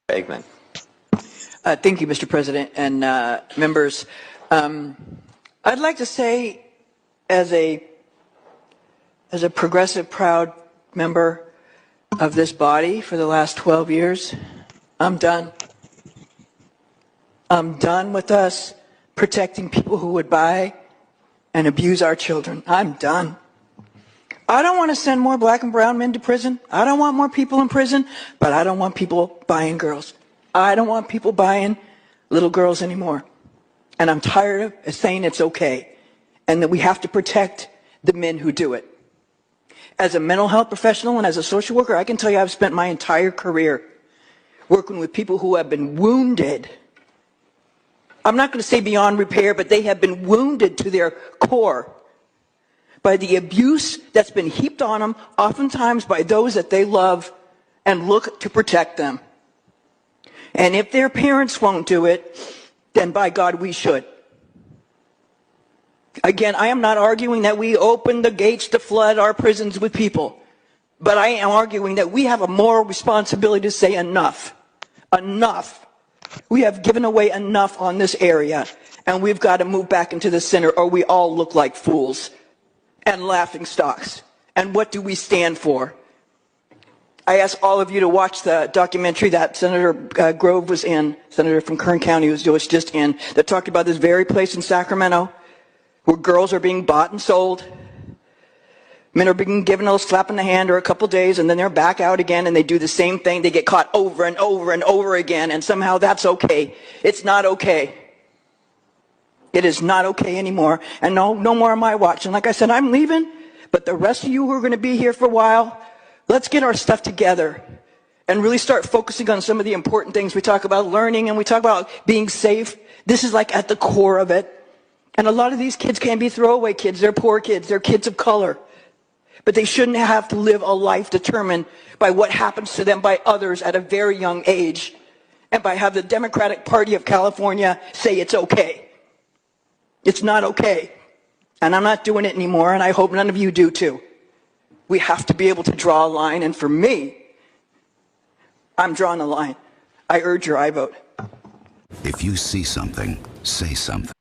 Eggman. Thank you, Mr. President and members. I'd like to say, as a progressive, proud member of this body for the last 12 years, I'm done. I'm done with us protecting people who would buy and abuse our children. I'm done. I don't want to send more black and brown men to prison. I don't want more people in prison, but I don't want people buying girls. I don't want people buying little girls anymore. And I'm tired of saying it's okay and that we have to protect the men who do it. As a mental health professional and as a social worker, I can tell you I've spent my entire career working with people who have been wounded. I'm not going to say beyond repair, but they have been wounded to their core by the abuse that's been heaped on them, oftentimes by those that they love and look to protect them. And if their parents won't do it, then by God, we should. Again, I am not arguing that we open the gates to flood our prisons with people, but I am arguing that we have a moral responsibility to say enough. Enough. We have given away enough on this area, and we've got to move back into the center, or we all look like fools and laughing stocks. And what do we stand for? I ask all of you to watch the documentary that Senator Grove was in, Senator from Kern County was just in, that talked about this very place in Sacramento where girls are being bought and sold. Men are being given a little slap in the hand or a couple days, and then they're back out again, and they do the same thing. They get caught over and over and over again, and somehow that's okay. It's not okay. It is not okay anymore, and no more am I watching. Like I said, I'm leaving, but the rest of you who are going to be here for a while, let's get our stuff together and really start focusing on some of the important things. We talk about learning and we talk about being safe. This is like at the core of it. And a lot of these kids can't be throwaway kids. They're poor kids. They're kids of color. But they shouldn't have to live a life determined by what happens to them by others at a very young age and by have the Democratic Party of California say it's okay. It's not okay. And I'm not doing it anymore, and I hope none of you do too. We have to be able to draw a line, and for me, I'm drawing a line. I urge your I vote. If you see something, say something.